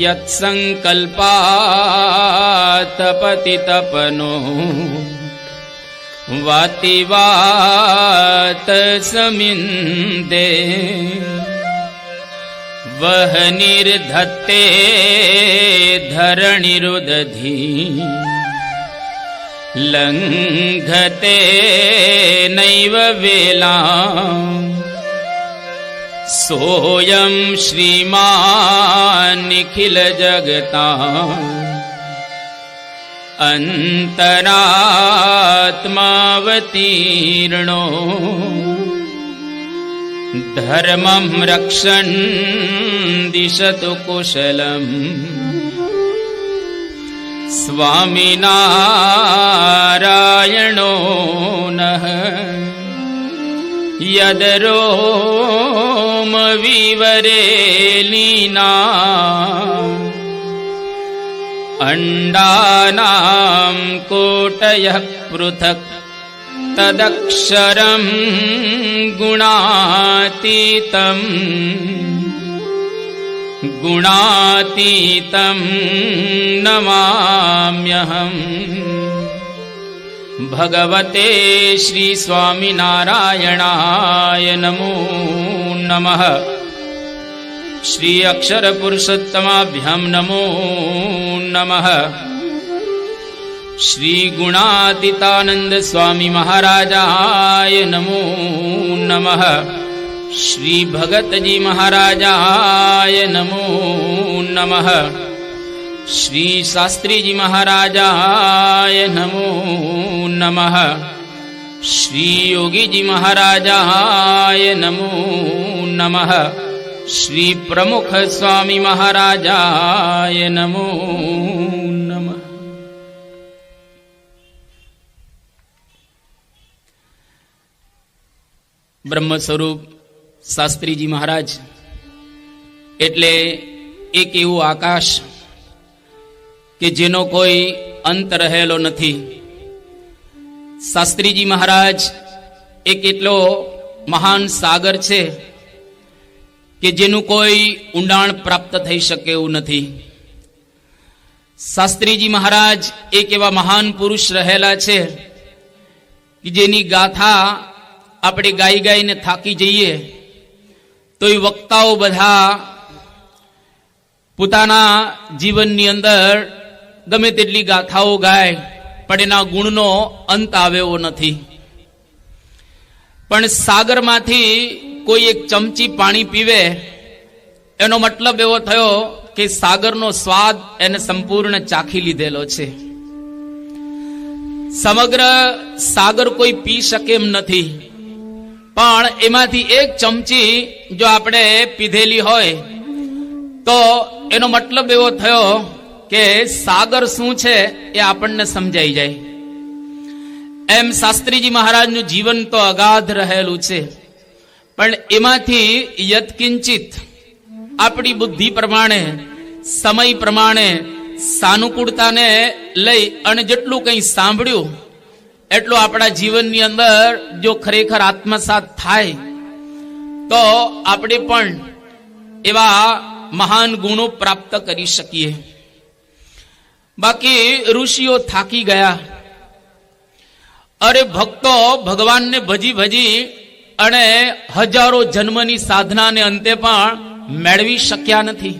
યત્સંકલ્પાત પતિતપનો વાતિ વાત સમિંદે વહ નિર્ધત્તે ધરણીરુદધી લંઘતે નૈવ વેલા સોયં શ્રીમાન નિખિલ જગતા અંતરાત્માવતીર્ણો ધર્મં રક્ષન દિશતુ કુશલમ સ્વામિનારાયણો નઃ યદરોમ વિવરેલીના અંડાનાં કોટયઃ પૃથક્ તદક્ષરં ગુણાતીતં ગુણાતીતં નમામ્યહં. ભગવતે શ્રી સ્વામિનારાયણાય નમો નમઃ. શ્રી અક્ષર પુરુષોત્તમાભ્યામ નમો નમઃ. શ્રી ગુણાતીતાનંદ સ્વામી મહારાજાય નમો નમઃ. શ્રી ભગતજી મહારાજાય નમો નમઃ. શ્રી શાસ્ત્રીજી મહારાજાય નમો નમઃ. શ્રી યોગીજી મહારાજાય નમો નમઃ. શ્રી પ્રમુખ સ્વામી મહારાજાય નમો નમઃ. બ્રહ્મ સ્વરૂપ શાસ્ત્રીજી મહારાજ એટલે એક એવું આકાશ કે જેનો કોઈ અંત રહેલો નથી. શાસ્ત્રીજી મહારાજ એક એટલો મહાન સાગર છે કે જેનું કોઈ ઊંડાણ પ્રાપ્ત થઈ શકે એવું નથી. શાસ્ત્રીજી મહારાજ એક એવા મહાન પુરુષ રહેલા છે કે જેની ગાથા આપણે ગાઈ ગાઈને થાકી જઈએ તો એ વક્તાઓ બધા પોતાના જીવનની અંદર ગમે તેટલી ગાથાઓ ગાય પણ એના ગુણનો અંત આવે એવો નથી. પણ સાગરમાંથી કોઈ એક ચમચી પાણી પીવે એનો મતલબ એવો થયો કે સાગરનો સ્વાદ એને સંપૂર્ણ ચાખી લીધેલો છે. સમગ્ર સાગર કોઈ પી શકે એમ નથી, પણ એમાંથી એક ચમચી જો આપણે પીધેલી હોય તો એનો મતલબ એવો થયો કે સાગર શું છે એ આપણને સમજાઈ જાય. એમ શાસ્ત્રીજી મહારાજનું જીવન તો અગાધ રહેલું છે, પણ એમાંથી યત્કિંચિત આપણી બુદ્ધિ પ્રમાણે, સમય પ્રમાણે, સાનુકૂળતાને લઈ અને જેટલું કંઈ સાંભળ્યું એટલું આપણા જીવનની અંદર જો ખરેખર આત્મસાત થાય તો આપણે પણ એવા મહાન ગુણો પ્રાપ્ત કરી શકીએ. બાકી ઋષિઓ થાકી ગયા. અરે ભક્તો ભગવાનને ભજી ભજી અને હજારો જન્મની સાધનાને અંતે પણ મેળવી શક્યા નથી.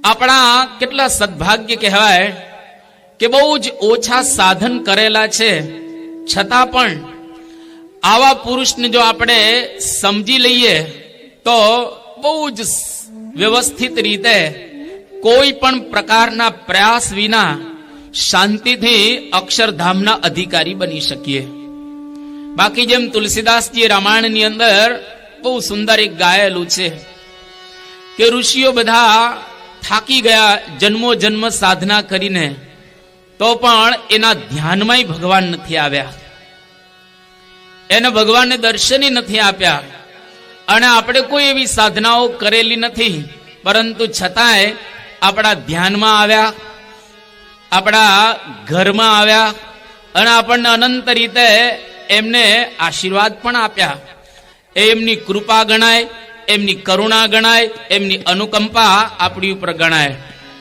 આપણા કેટલા સદભાગ્ય કહેવાય કે બહુ જ ઓછા સાધન કરેલા છે, છતાં પણ આવા પુરુષને જો આપણે સમજી લઈએ તો બહુ જ વ્યવસ્થિત રીતે કોઈ પણ પ્રકારના પ્રયાસ વિના શાંતિથી અક્ષરધામના અધિકારી બની શકીએ. બાકી જેમ તુલસીદાસજી રામાયણની અંદર બહુ સુંદર એક ગાયેલું છે કે ઋષિઓ બધા થાકી ગયા જન્મો જન્મ સાધના કરીને, તો પણ એના ધ્યાનમાં ભગવાન નથી આવ્યા, એને ભગવાનને દર્શને નથી આપ્યા. અને આપણે કોઈ એવી સાધનાઓ કરેલી નથી, પરંતુ છતાંય આપણા ધ્યાનમાં આવ્યા, આપણા ઘરમાં આવ્યા અને આપણને અનંત રીતે એમને આશીર્વાદ પણ આપ્યા. એ એમની કૃપા ગણાય, એમની કરુણા ગણાય, એમની અનુકંપા આપણી ઉપર ગણાય.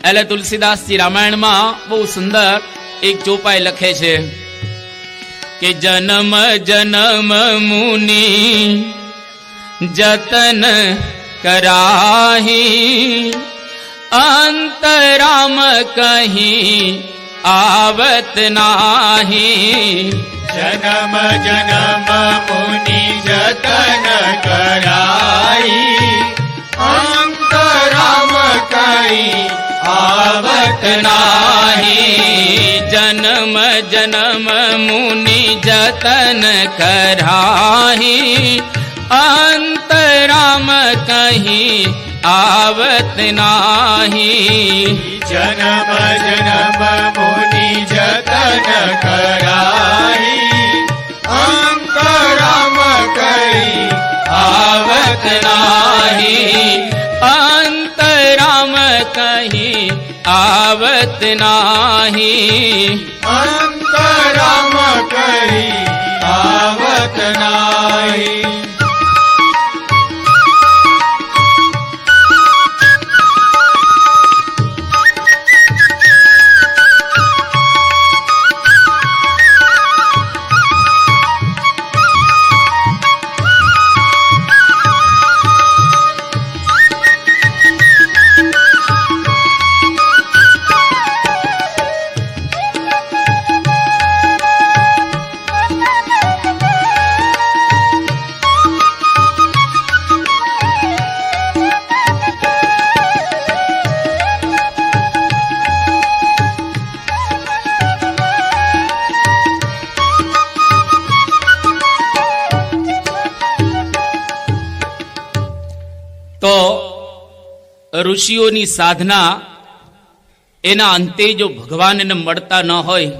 એટલે તુલસીદાસજી રામાયણમાં બહુ સુંદર એક ચોપાઈ લખે છે કે જન્મ જન્મ મુનિ જતન कराही अंतराम कहीं आवत नाही. जन्म जन्म मुनि जतन कराई अंतराम कहीं आवत नाही. जन्म जन्म मुनि जतन कराही अंतराम कहीं आवत नाही. जन्म जन्म मुनि जतन कराई अंतराम कहीं आवत नाही. अंतराम कहीं आवत नाही. अंतराम कहीं आवत नाही. તો ઋષિઓની સાધના એના અંતે જો ભગવાનને મળતા ન હોય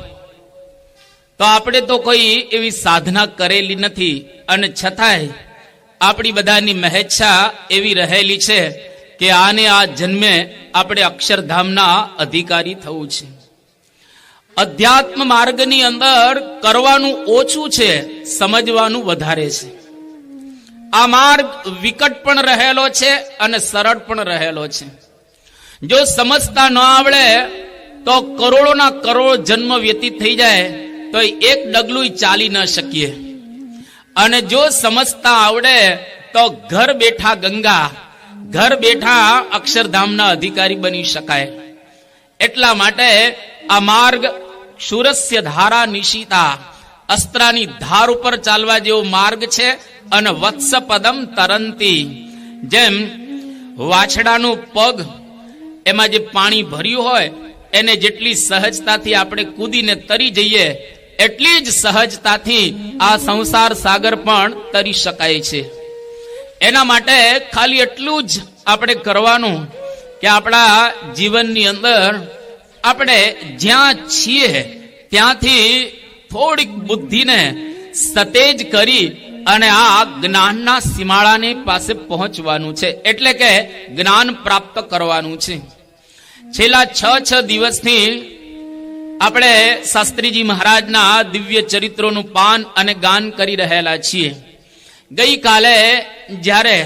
તો આપણે તો કોઈ એવી સાધના કરેલી નથી, અને છતાંય આપણી બધાની મહેચ્છા એવી રહેલી છે કે આને આ જન્મે આપણે અક્ષરધામના અધિકારી થવું છે. અધ્યાત્મ માર્ગની અંદર કરવાનું ઓછું છે, સમજવાનું વધારે છે. આ માર્ગ વિકટ પણ રહેલો છે અને સરળ પણ રહેલો છે. જો સમજતા ન આવડે તો કરોડોના કરોડ જન્મ વ્યતીત થઈ જાય તો એક ડગલું ચાલી ન શકીએ, અને જો સમજતા આવડે તો ઘર બેઠા ગંગા, ઘર બેઠા અક્ષરધામના અધિકારી બની શકાય. એટલા માટે આ માર્ગ શૂરસ્ય ધારા નિશિતા, અસ્ત્રાની ધાર ઉપર ચાલવા જેવો માર્ગ છે. અને વત્સ પદમ તરંતી, જેમ વાછડાનું પગ એમાં જે પાણી ભર્યું હોય એને જેટલી સહજતાથી આપણે કૂદીને તરી જઈએ એટલી જ સહજતાથી આ સંસાર સાગર પણ તરી શકાય છે. એના માટે ખાલી એટલું જ આપણે કરવાનું કે આપણા જીવનની અંદર આપણે જ્યાં છીએ ત્યાંથી થોડીક બુદ્ધિને સતેજ કરી અને આ જ્ઞાનના સીમાડાની પાસે પહોંચવાનું છે, એટલે કે જ્ઞાન પ્રાપ્ત કરવાનું છે. છેલ્લા 6 દિવસથી આપણે શાસ્ત્રીજી મહારાજના દિવ્ય ચરિત્રોનું પાન અને ગાન કરી રહેલા છીએ. ગઈકાલે જ્યારે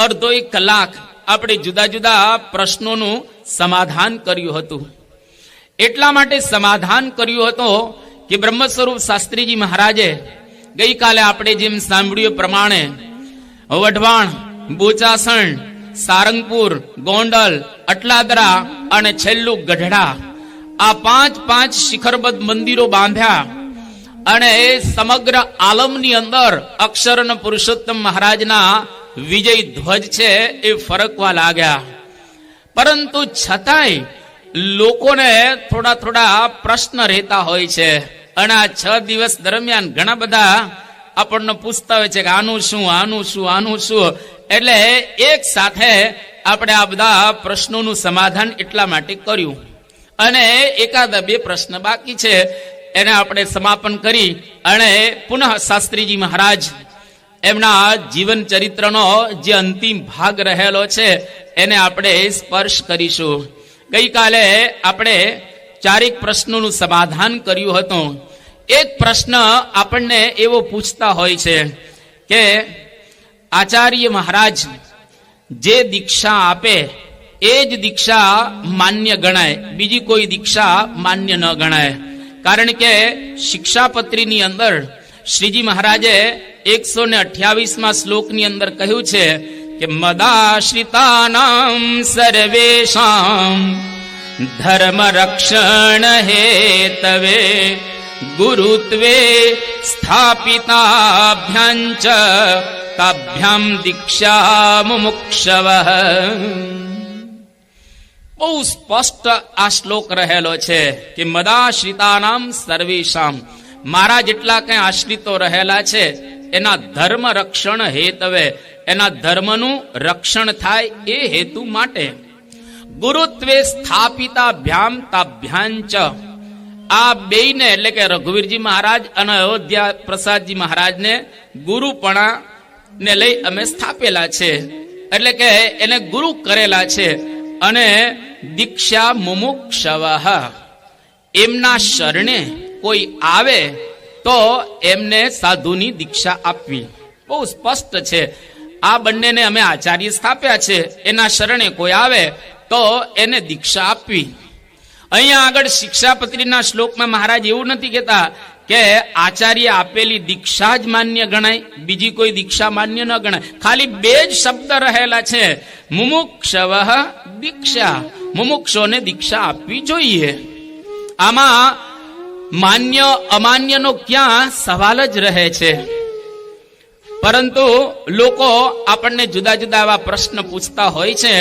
અડધો 1 કલાક આપણે જુદા જુદા પ્રશ્નોનું સમાધાન કર્યું હતું. એટલા માટે સમાધાન કર્યું હતું કે બ્રહ્મ સ્વરૂપ શાસ્ત્રીજી મહારાજે ગઈકાલે આપણે જેમ સાંભળ્યું પ્રમાણે વઢવાણ, બોચાસણ, સારંગપુર, ગોંડલ, અટલાદરા અને છેલ્લું ગઢડા, આ 5 શિખરબદ્ધ મંદિરો બાંધ્યા અને એ સમગ્ર આલમની અંદર અક્ષર અને પુરુષોત્તમ મહારાજના વિજય ધ્વજ છે એ ફરકવા લાગ્યા. પરંતુ છતાંય લોકોને થોડા પ્રશ્ન રહેતા હોય છે, અને આ 6 દિવસ દરમિયાન ઘણા બધા આપણને પૂછતા હોય છે કે આનું શું, આનું શું, આનું શું. એટલે એક સાથે આપણે આ બધા પ્રશ્નોનું સમાધાન એટલા માટે કર્યું, અને 1-2 પ્રશ્ન બાકી છે એને આપણે સમાપન કરી અને પુનઃ શાસ્ત્રીજી મહારાજ એમના જીવન ચરિત્રનો જે અંતિમ ભાગ રહેલો છે એને આપણે સ્પર્શ કરીશું. ગઈકાલે આપણે 4 પ્રશ્નોનું સમાધાન કર્યું હતું. એક પ્રશ્ન આપણને એવો પૂછતા હોય છે કે આચાર્ય મહારાજ જે દીક્ષા આપે એ જ દીક્ષા માન્ય ગણાય, બીજી કોઈ દીક્ષા માન્ય ન ગણાય. કારણ કે શિક્ષાપત્રીની અંદર શ્રીજી મહારાજે 128માં શ્લોકની અંદર કહ્યું છે કે મદાશ્રિતાનામ સર્વેષામ ધર્મ રક્ષણ હેતવે ગુરુત્વે સ્થાપિતાભ્યાંચ તાભ્યામ દીક્ષા મુમુક્ષવઃ. બહુ સ્પષ્ટ આ શ્લોક રહેલો છે કે મદાશ્રિતાનામ સર્વેષામ, મારા જેટલા કઈ આશ્રિતો રહેલા છે એના ધર્મ રક્ષણ હેતવે, એના ધર્મનું રક્ષણ થાય એ હેતુ માટે ગુરુત્વે સ્થાપિતાભ્યામ તાભ્યાંચ, આ બેયને એટલે કે રઘુવીરજી મહારાજ અને અયોધ્યા પ્રસાદજી મહારાજને ગુરુપણા ને લઈ અમે સ્થાપેલા છે, એટલે કે એને ગુરુ કરેલા છે. અને દીક્ષા મુમુક્ષવઃ, એમના શરણે કોઈ આવે તો એમને સાધુની દીક્ષા આપવી. બહુ સ્પષ્ટ છે. આ બંનેને અમે આચાર્ય સ્થાપ્યા છે, એના શરણે કોઈ આવે તો એને દીક્ષા આપવી. અહીંયા આગળ શિક્ષાપત્રીના શ્લોકમાં મહારાજ એવું નથી કહેતા કે આચાર્ય આપેલી દીક્ષા જ માન્ય ગણાય, બીજી કોઈ દીક્ષા માન્ય ન ગણાય. ખાલી બે જ શબ્દ રહેલા છે, મુમુક્ષવઃ દીક્ષા, મુમુક્ષોને દીક્ષા આપવી જોઈએ. આમાં માન્ય અમાન્યનો ક્યાં સવાલ જ રહે છે. પરંતુ લોકો આપણને જુદા જુદા એવા પ્રશ્ન પૂછતા હોય છે.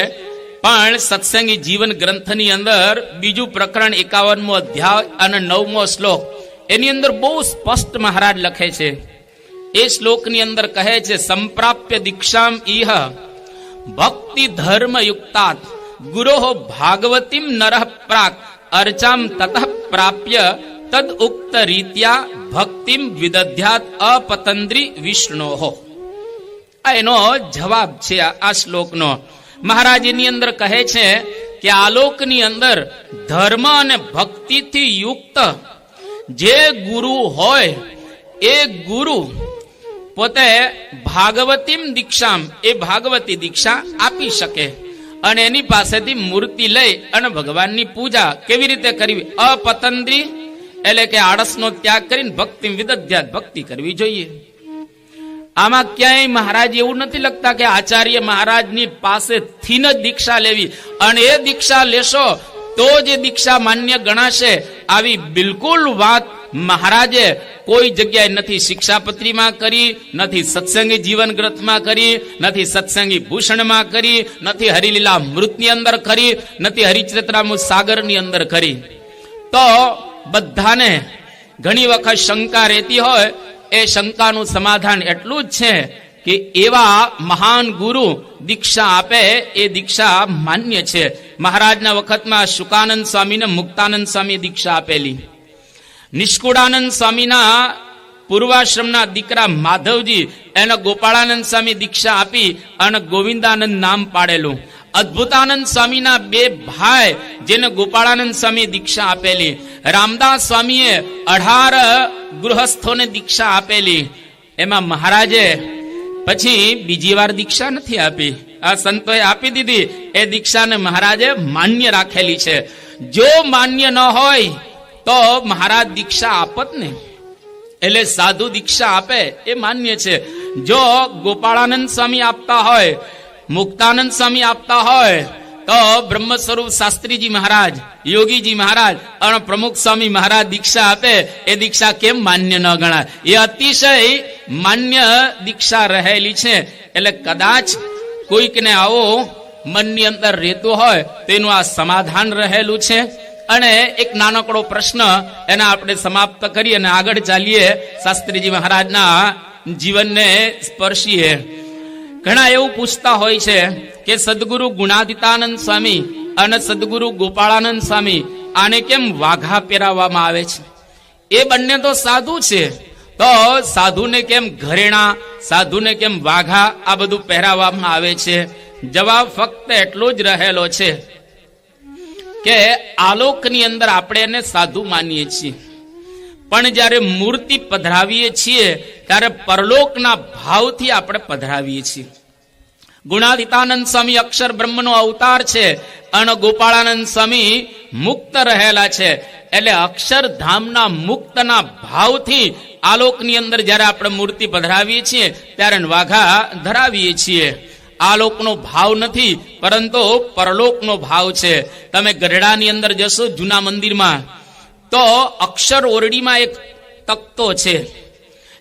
પણ સત્સંગી જીવન ગ્રંથની અંદર બીજું પ્રકરણ 51મો અધ્યાય અને 9મો શ્લોક, એની અંદર બહુ સ્પષ્ટ મહારાજ લખે છે. એ શ્લોકની અંદર કહે છે સંપ્રાપ્ય દીક્ષામ ઇહ ભક્તિ ધર્મ યુક્તાત ગુરોઃ ભાગવતીમ નરઃ પ્રાક અર્ચામ તતઃ પ્રાપ્ય તદ ઉક્ત રીત્યા ભક્તિમ વિદધ્યાત અપતંદ્રી વિષ્ણોઃ. આ એનો જવાબ છે આ શ્લોકનો. મહારાજ એની અંદર કહે છે કે આલોકની અંદર ધર્મ અને ભક્તિથી યુક્ત જે ગુરુ હોય એ ગુરુ પોતે ભાગવતીમ દીક્ષામ, એ ભાગવતી દીક્ષા આપી શકે અને એની પાસેથી મૂર્તિ લઈ અને ભગવાનની પૂજા કેવી રીતે કરવી? અપતંદ્રી એટલે કે આળસનો ત્યાગ કરીને ભક્તિ વિદધ્યાત, ભક્તિ કરવી જોઈએ. આમાં ક્યાંય મહારાજ એવું નથી લખતા કે આચાર્ય મહારાજની પાસેથી જ દીક્ષા લેવી અને એ દીક્ષા લેશો તો જે દીક્ષા માન્ય ગણાશે. આવી બિલકુલ વાત મહારાજે કોઈ જગ્યાએ નથી શિક્ષાપત્રીમાં કરી, નથી સત્સંગી જીવન ગ્રંથમાં કરી, નથી સત્સંગી ભૂષણમાં કરી, નથી હરિલીલા અમૃતની અંદર કરી, નથી હરિચરિત્રામૃત સાગરની અંદર કરી. તો બધાને ઘણી વખત શંકા રહેતી હોય, એ શંકાનું સમાધાન એટલું જ છે કે એવા મહાન ગુરુ દીક્ષા આપે એ દીક્ષા માન્ય છે. મહારાજના વખતમાં શુકાનંદ સ્વામીને મુક્તાનંદ સ્વામી દીક્ષા આપેલી. નિષ્કુળાનંદ સ્વામીના પૂર્વાશ્રમના દીકરા માધવજી એને ગોપાળાનંદ સ્વામી દીક્ષા આપી અને ગોવિંદાનંદ નામ પાડેલું. અદ્ભુતાનંદ સ્વામીના બે ભાઈ જેને ગોપાળાનંદ સ્વામી દીક્ષા આપેલી. રામદાસ સ્વામીએ 18 ગૃહસ્થોને દીક્ષા આપેલી. એમાં મહારાજે પછી બીજી વાર દીક્ષા નથી આપી. આ સંતોએ આપી દીધી એ દીક્ષાને મહારાજે માન્ય રાખેલી છે. જો માન્ય ન હોય તો મહારાજ દીક્ષા આપત ને, એટલે સાધુ દીક્ષા આપે એ માન્ય છે. જો ગોપાળાનંદ સ્વામી આપતા હોય, મુક્તાનંદ સ્વામી આપતા હોય તો બ્રહ્મ સ્વરૂપ શાસ્ત્રીજી મહારાજ, યોગીજી મહારાજ અને પ્રમુખ સ્વામી મહારાજ દીક્ષા આપે એ દીક્ષા કેમ માન્ય ન ગણાય? એ અતિશય માન્ય દીક્ષા રહેલી છે. એટલે કદાચ કોઈકને આવો મનની અંદર રહેતું હોય તો એનું આ સમાધાન રહેલું છે. અને એક નાનકડો પ્રશ્ન એને આપણે સમાપ્ત કરીએ અને આગળ ચાલીએ, શાસ્ત્રીજી મહારાજના જીવનને સ્પર્શીએ. ઘણા એવું પૂછતા હોય છે કે સદગુરુ ગુણાતીતાનંદ સ્વામી અને સદગુરુ ગોપાળાનંદ સ્વામી આને કેમ વાઘા પહેરાવવામાં આવે છે? એ બંને તો સાધુ છે, તો સાધુને કેમ ઘરેણા, સાધુને કેમ વાઘા આ બધું પહેરાવવામાં આવે છે? જવાબ ફક્ત એટલો જ રહેલો છે કે આલોકની અંદર આપણે એને સાધુ માનીએ છીએ, પણ જ્યારે મૂર્તિ પધરાવીએ છીએ ત્યારે પરલોકના ભાવથી આપણે પધરાવીએ છીએ. ગુણાતીતાનંદ સ્વામી અક્ષર બ્રહ્મનો અવતાર છે અને ગોપાળાનંદ સ્વામી મુક્ત રહેલા છે. એટલે અક્ષરધામના મુક્તના ભાવથી આલોકની અંદર જયારે આપણે મૂર્તિ પધરાવીએ છીએ ત્યારે વાઘા ધરાવીએ છીએ. આલોકનો ભાવ નથી, પરંતુ પરલોકનો ભાવ છે. તમે ગઢડાની અંદર જશો જૂના મંદિરમાં, તો અક્ષર ઓરડીમાં એક તખ્તો છે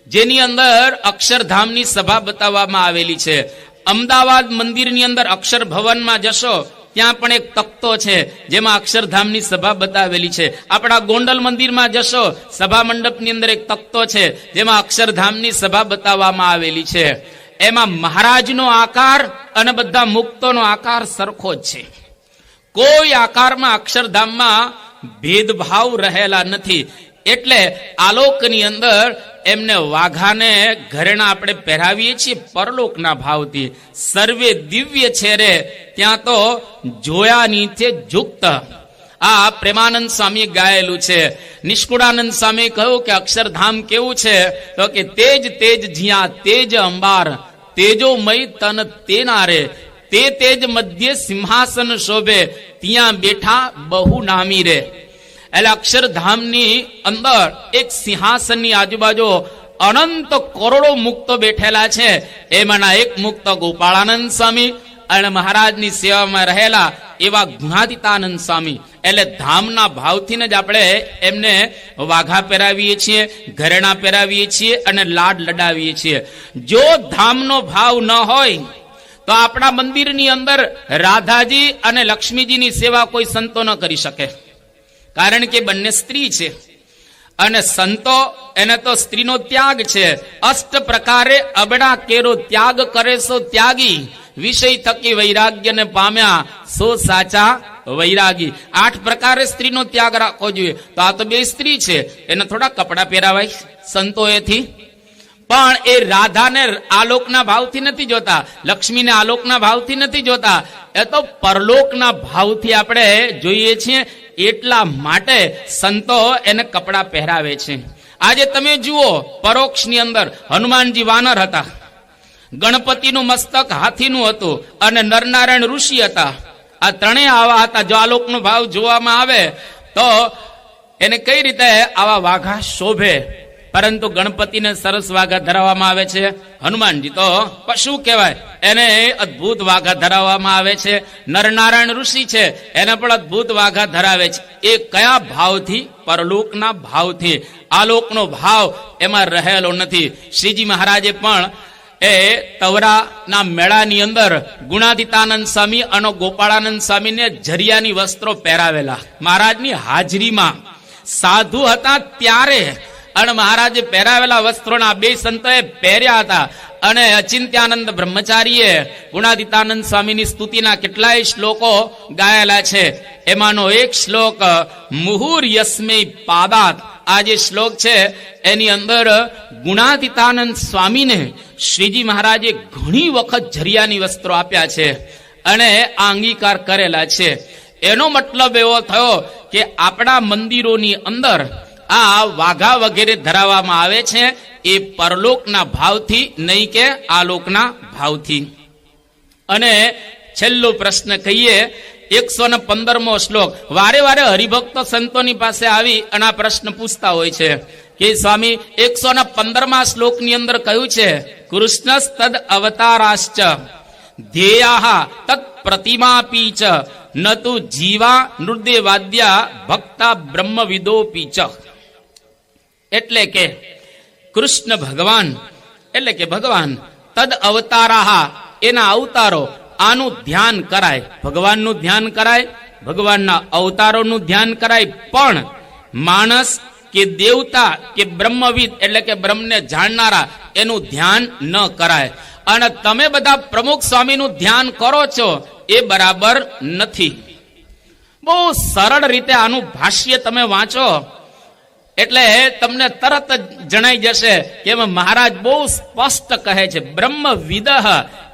જેની અંદર અક્ષરધામની સભા બતાવવામાં આવેલી છે. અમદાવાદ મંદિરની અંદર અક્ષર ભવનમાં જશો, ત્યાં પણ એક તખ્તો છે જેમાં અક્ષરધામની સભા બતાવેલી છે. આપણા ગોંડલ મંદિરમાં જશો, સભા મંડપની અંદર એક તખ્તો છે જેમાં અક્ષરધામની સભા બતાવવામાં આવેલી છે. એમાં મહારાજનો આકાર અને બધા મુક્તોનો આકાર સરખો જ છે. કોઈ આકારમાં અક્ષરધામમાં ભેદભાવ રહેલા નથી. એટલે આલોકની અંદર એમને વાઘાને ઘરેણા આપણે પહેરાવીએ છીએ પરલોકના ભાવથી. સર્વે દિવ્ય છે રે ત્યાં તો જોયાની છે જુક્ત. આ પ્રેમાનંદ સ્વામી ગાયેલું છે. નિષ્કુળાનંદ સ્વામી કહ્યું કે અક્ષરધામ કેવું છે, તો કે તેજ તેજ જ્યાં તેજ અંબાર, તેજોમય તન તેના રે, તે તેજ મધ્ય સિંહાસન શોભે, ત્યાં બેઠા બહુ નામી રે. એટલે અક્ષરધામની અંદર એક સિંહાસનની આજુબાજુ અનંત કરોડો મુક્તો બેઠેલા છે. એમાંના એક મુક્ત ગોપાળાનંદ સ્વામી અને મહારાજની સેવામાં રહેલા એવા ગુણાતીતાનંદ સ્વામી. એટલે ધામના ભાવથી જ આપણે એમને વાઘા પહેરાવીએ છીએ, ઘરેણા પહેરાવીએ છીએ અને લાડ લડાવીએ છીએ. જો ધામનો ભાવ ન હોય તો આપણા મંદિરની અંદર રાધાજી અને લક્ષ્મીજીની સેવા કોઈ સંતો ન કરી શકે, કારણ કે બંને સ્ત્રી છે અને સંતો એને તો સ્ત્રીનો ત્યાગ છે. અષ્ટ પ્રકારે અબડા કેરો ત્યાગ કરે સો ત્યાગી, વિષય થકી વૈરાગ્યને પામ્યા સો સાચા વૈરાગી. 8 પ્રકારે સ્ત્રીનો ત્યાગ રાખવો જોઈએ. તો આ તો બે સ્ત્રી છે, એને થોડા કપડા પહેરાવાય સંતોએથી. પણ એ રાધાને આલોકના ભાવથી નથી જોતા, લક્ષ્મીને આલોકના ભાવથી નથી જોતા, એ તો પરલોકના ભાવથી આપણે જોઈએ છીએ. એટલા માટે સંતો એને કપડા પહેરાવે છે. આજે તમે જુઓ, પરોક્ષની અંદર હનુમાનજી વાનર હતા, ગણપતિનું મસ્તક હાથીનું હતું અને નરનારાયણ ઋષિ હતા. આ ત્રણેય આવા હતા. જો આલોકનો ભાવ જોવામાં આવે તો એને કઈ રીતે આવા વાઘા શોભે. પરંતુ ગણપતિને સરસ વાઘા ધરાવવામાં આવે છે. હનુમાનજી તો પશુ કહેવાય, એને અદભુત વાઘા ધરાવવામાં આવે છે. નરનારાયણ ઋષિ છે, એને પણ અદભુત વાઘા ધરાવે છે. એ કયા ભાવથી? પરલોકના ભાવથી. આલોકનો ભાવ એમાં રહેલો નથી. શ્રીજી મહારાજે પણ એ તવરાના મેળાની અંદર ગુણાતીતાનંદ સ્વામી અને ગોપાળાનંદ સ્વામીને જરિયાની વસ્ત્રો પહેરાવેલા. મહારાજની હાજરીમાં સાધુ હતા ત્યારે અને મહારાજે પહેરાવેલા વસ્ત્રોના બે સંતોએ પહેર્યા હતા. અને અચિંત્યાનંદ બ્રહ્મચારીએ ગુણાતીતાનંદ સ્વામીની સ્તુતિના કેટલાય શ્લોકો ગાયેલા છે. એમાંનો એક શ્લોક મુહુર યસ્મૈ પાદાત, આ જે શ્લોક છે એની અંદર ગુણાતીતાનંદ સ્વામીને શ્રીજી મહારાજે ઘણી વખત જરિયાની વસ્ત્રો આપ્યા છે અને આ અંગીકાર કરેલા છે. એનો મતલબ એવો થયો કે આપણા મંદિરોની અંદર આ વાઘા વગેરે ધરાવવામાં આવે છે એ પરલોકના ભાવથી, નહીં કે આલોકના ભાવથી. અને છેલ્લો પ્રશ્ન કહીએ, 115મો શ્લોક. વારે વારે હરિભક્તો સંતોની પાસે આવી અને આ પ્રશ્ન પૂછતા હોય છે કે સ્વામી 115મા શ્લોકની અંદર કહ્યું છે, કૃષ્ણસ્તદ અવતારાશ્ચ ધ્યેયા તત્ પ્રતિમાપી ચ ન તુ જીવા નૃદેવાદ્યા ભક્તા બ્રહ્મવિદોપી ચ. એટલે કે કૃષ્ણ ભગવાન, એટલે કે ભગવાન, તદ અવતારાહા, એના અવતારો, આનું ધ્યાન કરાય, ભગવાનનું ધ્યાન કરાય, ભગવાનના અવતારોનું ધ્યાન કરાય. પણ માણસ કે દેવતા કે બ્રહ્મવિદ એટલે કે બ્રહ્મને જાણનારા એનું ધ્યાન ન કરાય. અને તમે બધા પ્રમુખ સ્વામીનું ધ્યાન કરો છો એ બરાબર નથી. બહુ સરળ રીતે આનું ભાષ્ય તમે વાંચો એટલે તમને તરત જ જણાઈ જશે કે મહારાજ બહુ સ્પષ્ટ કહે છે, બ્રહ્મવિદ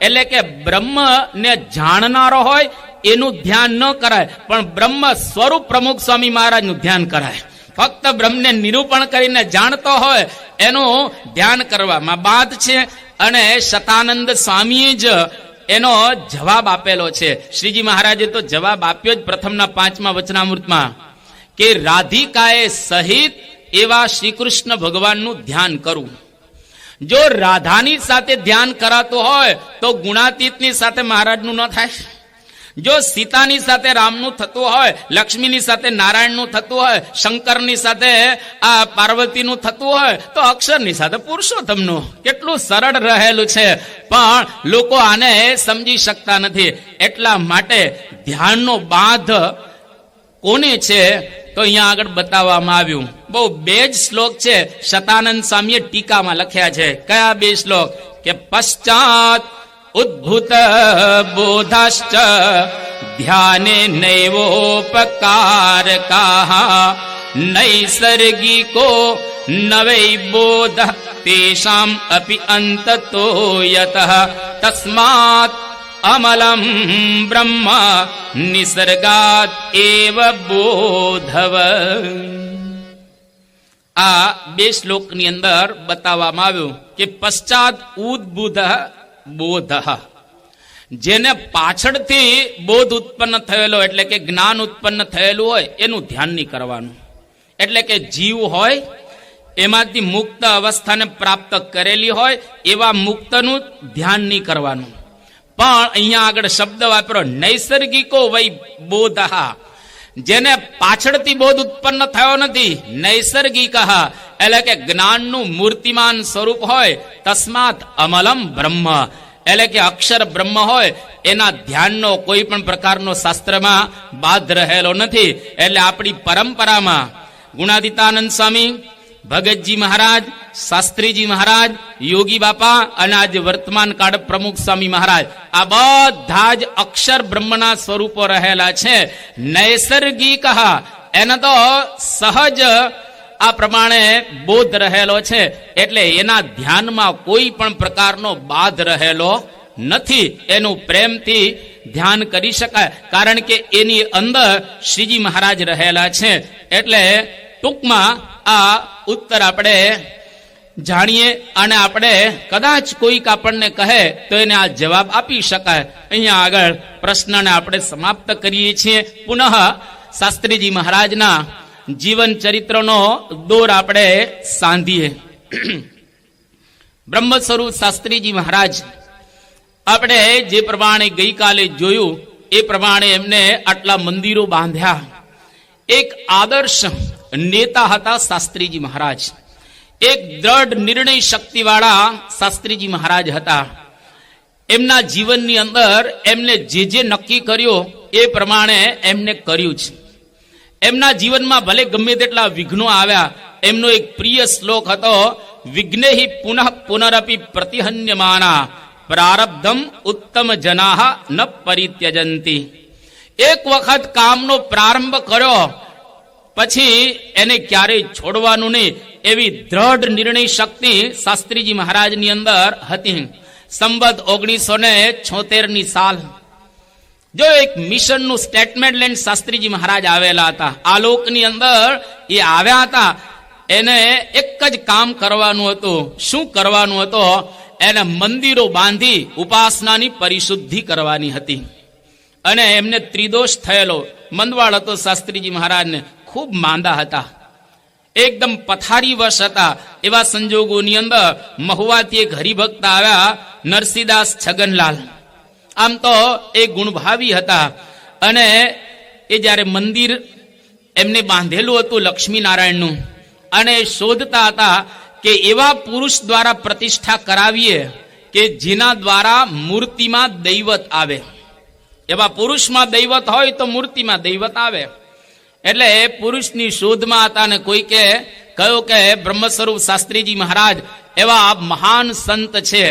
એટલે કે બ્રહ્મને જાણનારો હોય એનું ધ્યાન ન કરાય, પણ બ્રહ્મ સ્વરૂપ પ્રમુખ સ્વામી મહારાજનું ધ્યાન કરાય. ફક્ત બ્રહ્મને નિરૂપણ કરીને જાણતો હોય એનું ધ્યાન કરવામાં બાદ છે. અને શતાનંદ સ્વામીએ જ એનો જવાબ આપેલો છે. શ્રીજી મહારાજે તો જવાબ આપ્યો જ પ્રથમના 5મા વચનામૃતમાં કે રાધિકાએ સહિત એવા શ્રી કૃષ્ણ ભગવાનનું ધ્યાન કરવું. જો રાધાની સાથે ધ્યાન કરાતું હોય તો ગુણાતીતની સાથે મહારાજનું ન થાય. જો સીતાની સાથે રામનું થતું હોય, લક્ષ્મીની સાથે નારાયણનું થતું હોય, શંકરની સાથે આ પાર્વતીનું થતું હોય તો અક્ષરની સાથે પુરુષોત્તમનું. કેટલું સરળ રહેલું છે, પણ લોકો આને સમજી શકતા નથી. એટલા માટે ધ્યાનનો બાંધ કોને છે તો અહીંયા આગળ બતાવવામાં આવ્યું. બહુ 2 જ શ્લોક છે, શતાનંદ સ્વામીએ ટીકામાં લખ્યા છે. કયા 2 શ્લોક? કે પશ્ચાત ઉદ્ભુત બોધાશ્ચ ધ્યાને નૈવોપકારકાઃ નૈસર્ગિકો નવૈ બોધ તેષામ અપિ અંતતો યતઃ તસ્માત અમલમ બ્રહ્મ નિસર્ગાત એવ બોધવ. આ 2 શ્લોકની અંદર બતાવવામાં આવ્યું કે પશ્ચાત ઉદ્ભુત બોધ, જેને પાછળથી બોધ ઉત્પન્ન થયેલો એટલે કે જ્ઞાન ઉત્પન્ન થયેલું હોય એનું ધ્યાન નહીં કરવાનું. એટલે કે જીવ હોય એમાંથી મુક્ત અવસ્થાને પ્રાપ્ત કરેલી હોય એવા મુક્તનું ધ્યાન નહીં કરવાનું. પણ અહીંયા આગળ શબ્દ વાપરો નૈસર્ગિકો વૈ બોધ, જેને પાછળથી બોધ ઉત્પન્ન થયો નથી. નૈસર્ગિક એટલે કે જ્ઞાનનું મૂર્તિમાન સ્વરૂપ હોય. તસ્માત અમલમ બ્રહ્મ એટલે કે અક્ષર બ્રહ્મ હોય એના ધ્યાનનો કોઈ પણ પ્રકારનો શાસ્ત્રમાં બાદ રહેલો નથી. એટલે આપણી પરંપરામાં ગુણાતીતાનંદ સ્વામી, ભગતજી મહારાજ, શાસ્ત્રીજી મહારાજ, યોગી બાપા અને આજે વર્તમાન કાળ પ્રમુખ સ્વામી મહારાજ, આ બધા જ અક્ષર બ્રહ્મના સ્વરૂપો રહેલા છે. નૈસર્ગિક એને તો સહજ આ પ્રમાણે બોધ રહેલો છે. એટલે એના ધ્યાનમાં કોઈ પણ પ્રકારનો બાધ રહેલો નથી. એનું પ્રેમથી ધ્યાન કરી શકાય, કારણ કે એની અંદર શ્રીજી મહારાજ રહેલા છે. એટલે ટૂંકમાં આ ઉત્તર આપણે જાણીએ અને આપણે કદાચ કોઈક આપણને કહે તો એને આ જવાબ આપી શકાય. અહીંયા આગળ પ્રશ્નને આપણે સમાપ્ત કરીએ છીએ. પુનઃ શાસ્ત્રીજી મહારાજના જીવન ચરિત્રનો દોર આપણે સાંધીએ. બ્રહ્મ સ્વરૂપ શાસ્ત્રીજી મહારાજ આપણે જે પ્રમાણે ગઈકાલે જોયું એ પ્રમાણે એમને આટલા મંદિરો બાંધ્યા. એક આદર્શ નેતા હતા શાસ્ત્રીજી મહારાજ. એક દ્રઢ નિર્ણય શક્તિવાળા શાસ્ત્રીજી મહારાજ હતા. એમના જીવનની અંદર એમને જે નક્કી કર્યો એ પ્રમાણે એમને કર્યું છે. એમના જીવનમાં ભલે ગમે તેટલા વિઘ્નો આવ્યા, એમનો એક પ્રિય શ્લોક હતો, વિઘ્નેહિ પુનઃ પુનરપી પ્રતિહન્યમાના પ્રારબ્ધમ ઉત્તમ જનાહ ન પરિત્યજંતી. એક વખત કામનો પ્રારંભ કર્યો પછી એને ક્યારેય છોડવાનું નહીં, એવી દ્રઢ નિર્ણય શક્તિ શાસ્ત્રીજી મહારાજની અંદર હતી. સંવત 1976 સાલ જો એક મિશનનું સ્ટેટમેન્ટ લઈને શાસ્ત્રીજી મહારાજ આવેલા હતા. આ લોકની અંદર એ આવ્યા હતા. એને એક જ કામ કરવાનું હતું. શું કરવાનું હતું? એને મંદિરો બાંધી ઉપાસનાની પરિશુદ્ધિ કરવાની હતી. અને એમને ત્રિદોષ થયેલો, મંદવાળ હતો શાસ્ત્રીજી મહારાજને. ખૂબ માંદા હતા, એકદમ પથારી વશ હતા. એવા સંજોગોની અંદર મહુવાથી એક હરિભક્ત આવ્યા, નરસિંહદાસ છગનલાલ. આમ તો એ ગુણભાવી હતા. અને એ જ્યારે મંદિર એમને બાંધેલું હતું લક્ષ્મીનારાયણનું, અને શોધતા હતા કે એવા પુરુષ દ્વારા પ્રતિષ્ઠા કરાવીએ કે જેના દ્વારા મૂર્તિમાં દૈવત આવે. એવા પુરુષમાં દૈવત હોય તો મૂર્તિમાં દૈવત આવે. એટલે એ પુરુષની શોધમાં હતા. ને કોઈકે કહ્યું કે બ્રહ્મ સ્વરૂપ શાસ્ત્રીજી મહારાજ એવા મહાન સંત છે.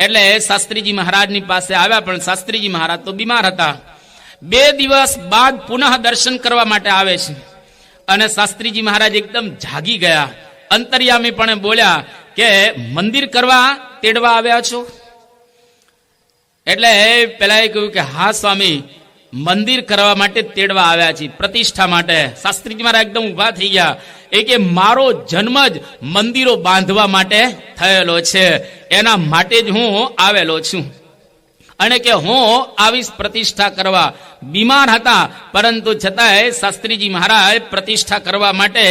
એટલે શાસ્ત્રીજી મહારાજની પાસે આવ્યા, પણ શાસ્ત્રીજી મહારાજ તો બીમાર હતા. 2 દિવસ બાદ પુનઃ દર્શન કરવા માટે આવે છે. અને શાસ્ત્રીજી મહારાજ એકદમ જાગી ગયા. અંતર્યામી પણ બોલ્યા કે મંદિર કરવા તેડવા આવ્યા છો? એટલે પેલા એ કહ્યું કે હા સ્વામી, મંદિર કરવા માટે તેડવા આવ્યા છીએ, પ્રતિષ્ઠા માટે. શાસ્ત્રીજી મહારાજ એકદમ ઉભા થઈ ગયા. એ કે મારો જન્મ જ મંદિરો બાંધવા માટે થયેલો છે, એના માટે જ હું આવેલો છું. અને કે હું આવીશ પ્રતિષ્ઠા કરવા. બીમાર હતા પરંતુ છતાંય શાસ્ત્રીજી મહારાજ પ્રતિષ્ઠા કરવા માટે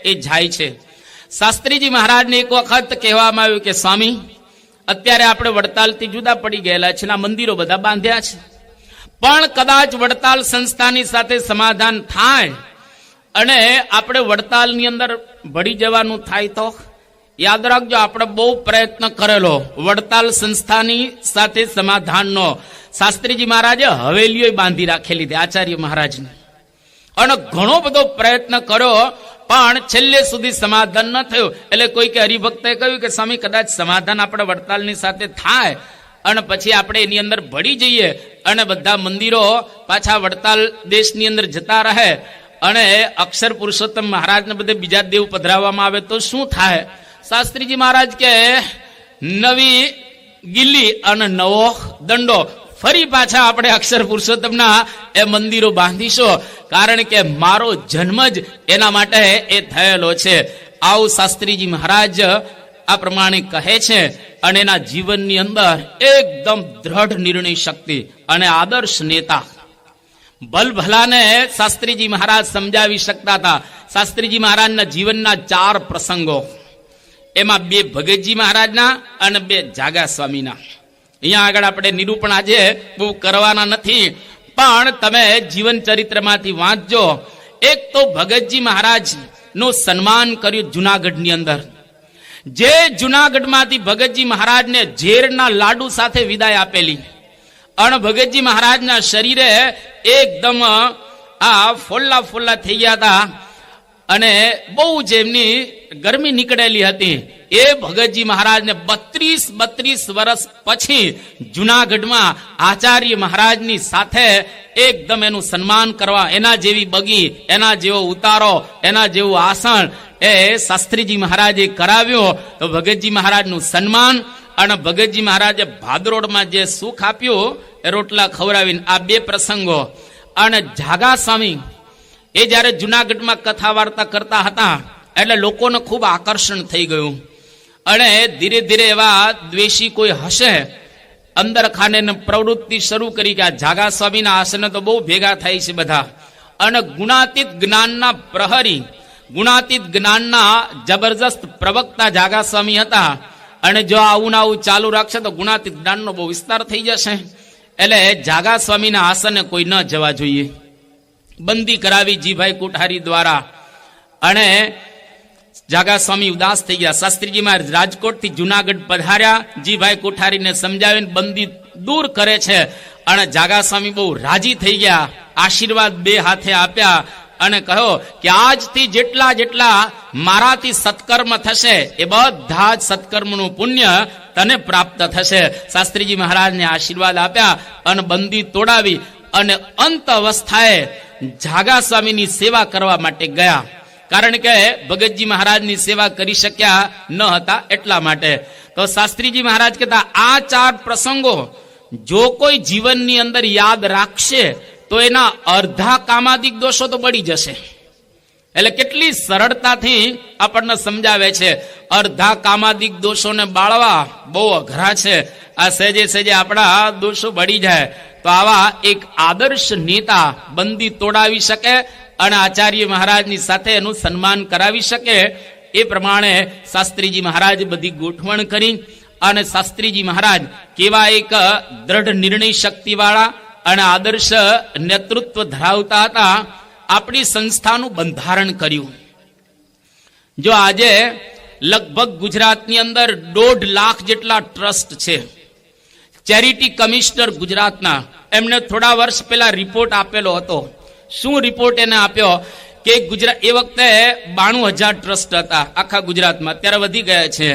એ જાય છે. શાસ્ત્રીજી મહારાજને એક વખત કહેવામાં આવ્યું કે સ્વામી, અત્યારે આપણે વડતાલથી જુદા પડી ગયેલા છે, આ મંદિરો બધા બાંધ્યા છે, પણ કદાચ વડતાલ સંસ્થાની સાથે સમાધાન થાય અને આપણે વડતાલની અંદર ભળી જવાનું થાય તો યાદ રાખજો, આપણે બહુ પ્રયત્ન કરેલો વડતાલ સંસ્થાની સાથે સમાધાનનો. શાસ્ત્રીજી મહારાજે હવેલીઓ બાંધી રાખેલી હતી આચાર્ય મહારાજની, અને ઘણો બધો પ્રયત્ન કર્યો પણ છેલ્લે સુધી સમાધાન ન થયું. એટલે કોઈ કે હરિભક્તે કહ્યું કે સ્વામી, કદાચ સમાધાન આપણે વડતાલની સાથે થાય અને પછી આપણે એની અંદર ભળી જઈએ અને બધા મંદિરો પાછા વડતાલ દેશની અંદર જતા રહે અને અક્ષર પુરુષોત્તમ મહારાજને બધે બીજા દેવ પધરાવવામાં આવે તો શું થાય? શાસ્ત્રીજી મહારાજ કે નવી ગિલ્લી અને નવો દંડો, ફરી પાછા આપણે અક્ષર પુરુષોત્તમના એ મંદિરો બાંધીશું, કારણ કે મારો જન્મ જ એના માટે એ થયેલો છે. આવું શાસ્ત્રીજી મહારાજ આ પ્રમાણે કહે છે. અને એના જીવનની અંદર એકદમ દ્રઢ નિર્ણય શક્તિ અને આદર્શ નેતા. ભલભલાને શાસ્ત્રીજી મહારાજ સમજાવી શકતા હતા. શાસ્ત્રીજી મહારાજના જીવનના 4 પ્રસંગો, એમાં 2 ભગતજી મહારાજના અને 2 જાગા સ્વામીના. અહીંયા આગળ આપણે નિરૂપણ આજે બહુ કરવાના નથી, પણ તમે જીવન ચરિત્રમાંથી વાંચજો. એક તો ભગતજી મહારાજ નું સન્માન કર્યું જુનાગઢની અંદર. જે જુનાગઢમાંથી ભગતજી મહારાજને ઝેરના લાડુ સાથે વિદાય આપેલી, અને ભગતજી મહારાજના શરીરે એકદમ આ ફોલ્લા ફોલ્લા થઈ ગયા હતા અને બહુ જ એમની ગરમી નીકળેલી હતી. એ ભગતજી મહારાજને 32 વર્ષ પછી જુનાગઢમાં આચાર્ય મહારાજની સાથે એકદમ એનું સન્માન કરવા, એના જેવી બગી, એના જેવો ઉતારો, એના જેવું આસન એ શાસ્ત્રીજી મહારાજે કરાવ્યો. તો ભગતજી મહારાજનું સન્માન અને ભગતજી મહારાજે ભાદરોડમાં જે સુખ આપ્યું એ રોટલા ખવડાવીને, આ 2 પ્રસંગો. અને જાગા સ્વામી એ જયારે જુનાગઢમાં કથા વાર્તા કરતા હતા એટલે લોકોને ખૂબ આકર્ષણ થઈ ગયું, અને ધીરે ધીરે એવા દ્વેષી કોઈ હશે અંદર ખાને પ્રવૃત્તિ શરૂ કરી કે આ જાગા સ્વામીના આસને તો બહુ ભેગા થાય છે બધા, અને ગુણાતીત જ્ઞાનના પ્રહરી, ગુણાતીત જ્ઞાનના જબરજસ્ત પ્રવક્તા જાગા સ્વામી હતા. અને જો આવું આવું ચાલુ રાખશે તો ગુણાતીત જ્ઞાનનો બહુ વિસ્તાર થઈ જશે. એટલે જાગા સ્વામીના આસને કોઈ ન જવા જોઈએ. બંદી કરાવી જીભાઈ કોઠારી દ્વારા, અને જાગા સ્વામી ઉદાસ થઈ ગયા. શાસ્ત્રીજી મહારાજ રાજકોટથી જુનાગઢ પધાર્યા, જીભાઈ કોઠારીને સમજાવીને બંદી દૂર કરે છે, અને જાગા સ્વામી બહુ રાજી થઈ ગયા. આશીર્વાદ 2 હાથે આપ્યા અને કહ્યો કે આજથી જેટલા જેટલા મારાથી સત્કર્મ થશે એ બધા જ સત્કર્મનું પુણ્ય તને પ્રાપ્ત થશે. શાસ્ત્રીજી મહારાજને આશીર્વાદ આપ્યા અને બંદી તોડાવી, અને અંત અવસ્થાએ જાગા સ્વામીની સેવા કરવા માટે ગયા, કારણ કે ભગતજી મહારાજની સેવા કરી શક્યા ન હતા એટલા માટે. તો શાસ્ત્રીજી મહારાજ કહેતા આ 4 પ્રસંગો જો કોઈ જીવનની અંદર યાદ રાખશે તો એના અર્ધા કામાદિક દોષો તો બળી જશે. એટલે કેટલી સરળતાથી આપણને સમજાવે છે. અર્ધા કામાદિક દોષોને બાળવા બહુ અઘરા છે. આ સહેજે સહેજે આપણા દોષો બળી જાય. તો આવા એક આદર્શ નેતા બંદી તોડાવી શકે અને આચાર્ય મહારાજની સાથે એનું સન્માન કરાવી શકે. એ પ્રમાણે શાસ્ત્રીજી મહારાજ બધી ગોઠવણ કરી, અને શાસ્ત્રીજી મહારાજ કેવા એક દ્રઢ નિર્ણય શક્તિવાળા અને આદર્શ નેતૃત્વ ધરાવતા હતા. આપણી સંસ્થાનું બંધારણ કર્યું. જો આજે લગભગ ગુજરાતની અંદર 1.5 લાખ જેટલા ટ્રસ્ટ છે. ચેરિટી કમિશનર ગુજરાતના, એમને થોડા વર્ષ પહેલા રિપોર્ટ આપેલો હતો. શું રિપોર્ટ એને આપ્યો કે ગુજરાત એ વખતે 92,000 ટ્રસ્ટ હતા આખા ગુજરાતમાં, અત્યારે વધી ગયા છે.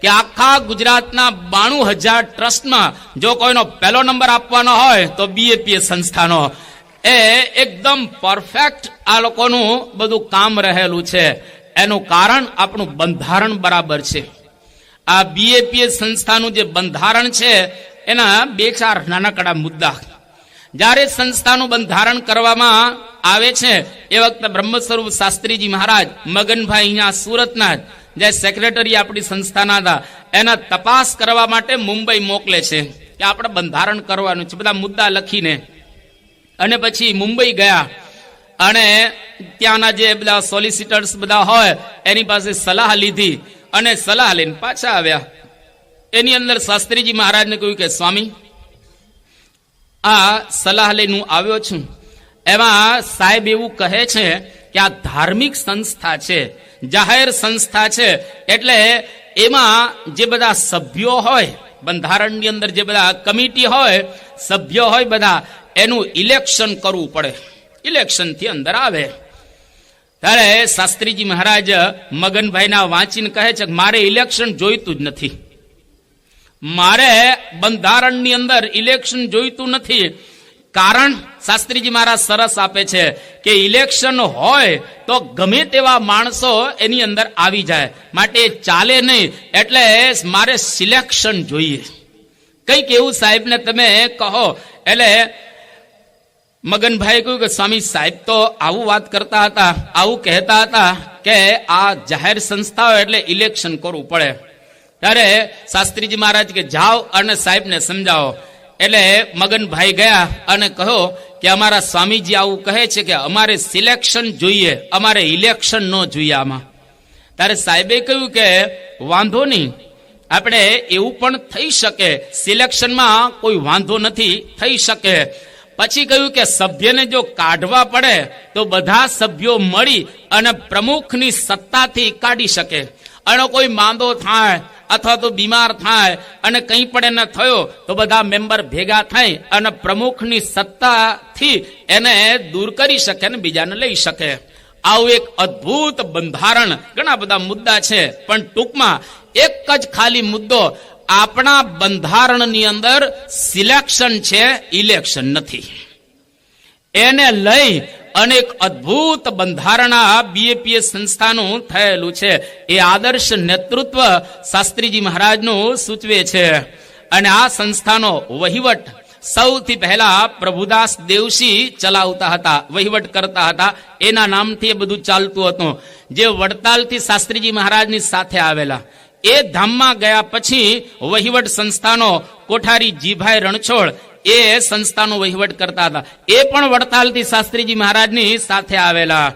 કે આખા ગુજરાતના 92,000 ટ્રસ્ટમાં જો કોઈનો પહેલો નંબર આપવાનો હોય તો બીએપીએ સંસ્થાનો. એ એકદમ પરફેક્ટ આ લોકોનું બધું કામ રહેલું છે. એનું કારણ આપણું બંધારણ બરાબર છે. આ બીએપીએ સંસ્થાનું જે બંધારણ છે એના 2-4 નાનકડા મુદ્દા. જ્યારે સંસ્થાનું બંધારણ કરવામાં આવે છે એ વખતે બ્રહ્મ સ્વરૂપ શાસ્ત્રીજી મહારાજ મગનભાઈ અહીંયા સુરતના જે સેક્રેટરી આપણી સંસ્થાના હતા, એના તપાસ કરવા માટે મુંબઈ મોકલે છે. કે આપણે બંધારણ કરવાનું છે, બધા મુદ્દા લખીને. અને પછી મુંબઈ ગયા અને ત્યાંના જે બધા સોલિસિટર્સ બધા હોય એની પાસે સલાહ લીધી અને સલાહ લઈને પાછા આવ્યા. એની અંદર શાસ્ત્રીજી મહારાજને કહ્યું કે સ્વામી, આ સલાહ લઈને હું આવ્યો છું, એમાં સાહેબ એવું કહે છે કે આ ધાર્મિક સંસ્થા છે, જાહેર સંસ્થા છે, એટલે એમાં જે બધા સભ્યો હોય, બંધારણની અંદર જે બધા કમિટી હોય, સભ્યો હોય બધા, એનું ઇલેક્શન કરવું પડે, ઇલેક્શન થી અંદર આવે. ત્યારે શાસ્ત્રીજી મહારાજ મગનભાઈના વાંચીને કહે છે કે મારે ઇલેક્શન જોઈતું જ નથી, મારે બંધારણની અંદર ઇલેક્શન જોઈતું નથી. કારણ શાસ્ત્રીજી મહારાજ સરસ આપે છે કે ઇલેક્શન હોય તો ગમે તેવા માણસો એની અંદર આવી જાય, માટે ચાલે નહીં, એટલે મારે સિલેક્શન જોઈએ. કંઈક એવું સાહેબને તમે કહો. એટલે મગનભાઈ કહ્યું કે સ્વામી, સાહેબ તો આવું વાત કરતા હતા, આવું કહેતા હતા કે આ જાહેર સંસ્થાઓ એટલે ઇલેક્શન કરવું પડે. ત્યારે શાસ્ત્રીજી મહારાજ કે જાઓ અને સાહેબને સમજાવો. એટલે મગનભાઈ ગયા અને કહો કે અમારા સ્વામીજી આવું કહે છે કે અમારે સિલેક્શન જોઈએ, અમારે ઇલેક્શન ન જોઈએ આમાં. ત્યારે સાહેબે કહ્યું કે વાંધો નહીં, આપણે એવું પણ થઈ શકે, સિલેક્શનમાં કોઈ વાંધો નથી, થઈ શકે. પછી કહ્યું કે સભ્યને જો કાઢવા પડે તો બધા સભ્યો મળી અને પ્રમુખની સત્તાથી કાઢી શકે. અને કોઈ માંદો થાય અથવા તો બીમાર થાય અને કંઈ પણ એને થયો તો બધા મેમ્બર ભેગા થાય અને પ્રમુખની સત્તાથી એને દૂર કરી શકે અને બીજાને લઈ શકે. આવું એક અદ્ભુત બંધારણ. ઘણા બધા મુદ્દા છે, પણ ટૂંકમાં એક જ ખાલી મુદ્દો, આપણા બંધારણની અંદર સિલેક્શન છે, ઇલેક્શન નથી. એને લઈ અનેક અદ્ભુત બંધારણ બીએપીએસ સંસ્થાનું થયેલું છે. એ આદર્શ નેતૃત્વ શાસ્ત્રીજી મહારાજનું સૂચવે છે. અને આ સંસ્થાનો વહીવટ સૌથી પહેલા પ્રભુદાસ દેવસી ચલાવતા હતા, વહીવટ કરતા હતા. એના નામથી એ બધું ચાલતું હતું. જે વડતાલથી શાસ્ત્રીજી મહારાજની સાથે આવેલા, એ ધામમાં ગયા પછી વહીવટ સંસ્થાનો કોઠારી જીભાઈ રણછોડ એ સંસ્થાનો વહીવટ કરતા હતા. એ પણ વડતાલથી શાસ્ત્રીજી મહારાજની સાથે આવેલા.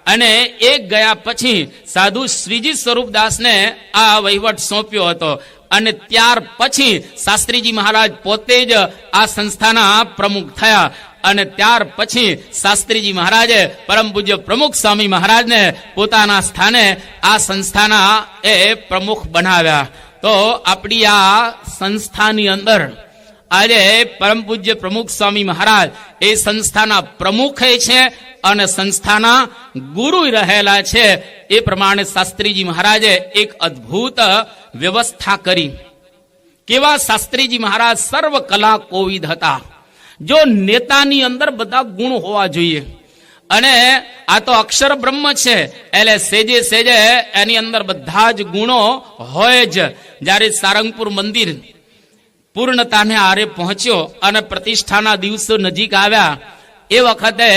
અને એ ગયા પછી સાધુ શ્રીજી સ્વરૂપદાસને આ વહીવટ સોંપ્યો હતો. અને ત્યાર પછી શાસ્ત્રીજી મહારાજ પોતે જ આ સંસ્થાના પ્રમુખ થયા. અને ત્યાર પછી શાસ્ત્રીજી મહારાજે પરમ પૂજ્ય પ્રમુખ સ્વામી મહારાજને પોતાના સ્થાને આ સંસ્થાના એ પ્રમુખ બનાવ્યા. તો આપણી આ સંસ્થાની અંદર આજે પરમ પૂજ્ય પ્રમુખ સ્વામી મહારાજ એ સંસ્થાના પ્રમુખ છે અને સંસ્થાના ગુરુ રહેલા છે. એ પ્રમાણે શાસ્ત્રીજી મહારાજે એક અદ્ભુત વ્યવસ્થા કરી. કેવા શાસ્ત્રીજી મહારાજ સર્વ કલા કોવિદ હતા. જો નેતાની અંદર બધા ગુણ હોવા જોઈએ. અને આ તો અક્ષર બ્રહ્મ છે, એટલે સેજે સેજે એની અંદર બધા જ ગુણો હોય જ. જ્યારે સારંગપુર મંદિર પૂર્ણતાને આરે પહોંચ્યો અને પ્રતિષ્ઠાના દિવસો નજીક આવ્યા, એ વખતે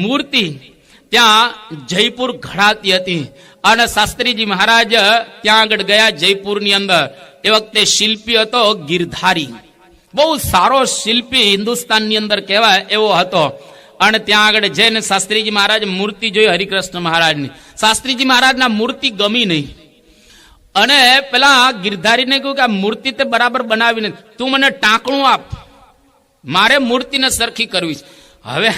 મૂર્તિ ત્યાં જયપુર ઘડાતી હતી. અને શાસ્ત્રીજી મહારાજ ત્યાં આગળ ગયા જયપુરની અંદર. એ વખતે શિલ્પી હતો ગિરધારી, બહુ સારો શિલ્પી હિન્દુસ્તાનની અંદર કહેવાય એવો હતો. અને ત્યાં આગળ જઈને શાસ્ત્રીજી મહારાજ મૂર્તિ જોઈ હરિકૃષ્ણ મહારાજની. શાસ્ત્રીજી મહારાજના મૂર્તિ ગમી નહીં. અને પેલા ગિરધારીને કહ્યું કે આ મૂર્તિ તે બરાબર બનાવીને તું મને ટાંકણું આપ, મારે મૂર્તિને સરખી કરવી છે. હવે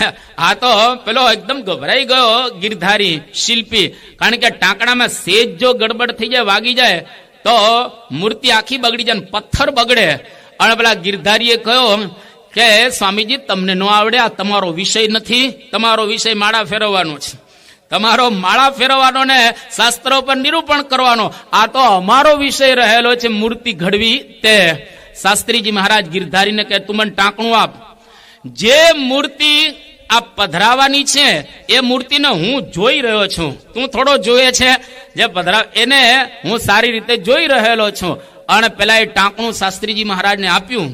આ તો પેલો એકદમ ગભરાઈ ગયો ગિરધારી શિલ્પી, કારણ કે ટાંકણામાં સેજ જો ગડબડ થઈ જાય, વાગી જાય તો મૂર્તિ આખી બગડી જાય, પથ્થર બગડે. અને પેલા ગિરધારીએ કહ્યું કે સ્વામીજી તમને ન આવડે, આ તમારો વિષય નથી, તમારો વિષય માળા ફેરવવાનો છે, તમારો માળા ફેરવવાનો ને શાસ્ત્રો પર નિરૂપણ કરવાનો. આ તો અમારો વિષય રહેલો છે મૂર્તિ ઘડવી. તે શાસ્ત્રીજી મહારાજ ગિરધારીને કહે તું મને ટાંકણું આપ. જે મૂર્તિ આ પધરાવાની છે એ મૂર્તિને હું જોઈ રહ્યો છું, તું થોડો જોયે છે, જે પધરાવ એને હું સારી રીતે જોઈ રહેલો છું. અને પેલા એ ટાંકણું શાસ્ત્રીજી મહારાજને આપ્યું.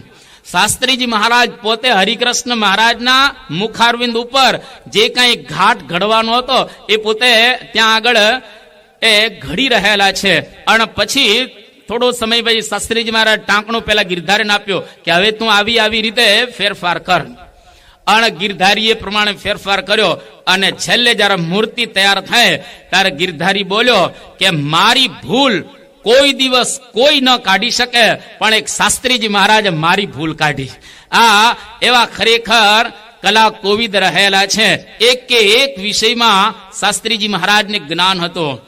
શાસ્ત્રીજી મહારાજ પોતે હરિકૃષ્ણ મહારાજના મુખારવિંદ ઉપર જે કઈ ઘાટ ઘડવાનો હતો એ પોતે ત્યાં આગળ એ ઘડી રહેલા છે. અને પછી થોડો સમય પછી શાસ્ત્રીજી મહારાજ ટાંકણું પેલા ગિરધારીને આપ્યો કે હવે તું આવી રીતે ફેરફાર કર. અને ગિરધારીએ પ્રમાણે ફેરફાર કર્યો અને છેલ્લે જયારે મૂર્તિ તૈયાર થાય ત્યારે ગિરધારી બોલ્યો કે મારી ભૂલ કોઈ દિવસ કોઈ ન કાઢી શકે, પણ એક શાસ્ત્રીજી મહારાજે મારી ભૂલ કાઢી. આ એવા ખરેખર કલા કોવિદ રહેલા છે. એક વિષયમાં શાસ્ત્રીજી મહારાજને જ્ઞાન હતું.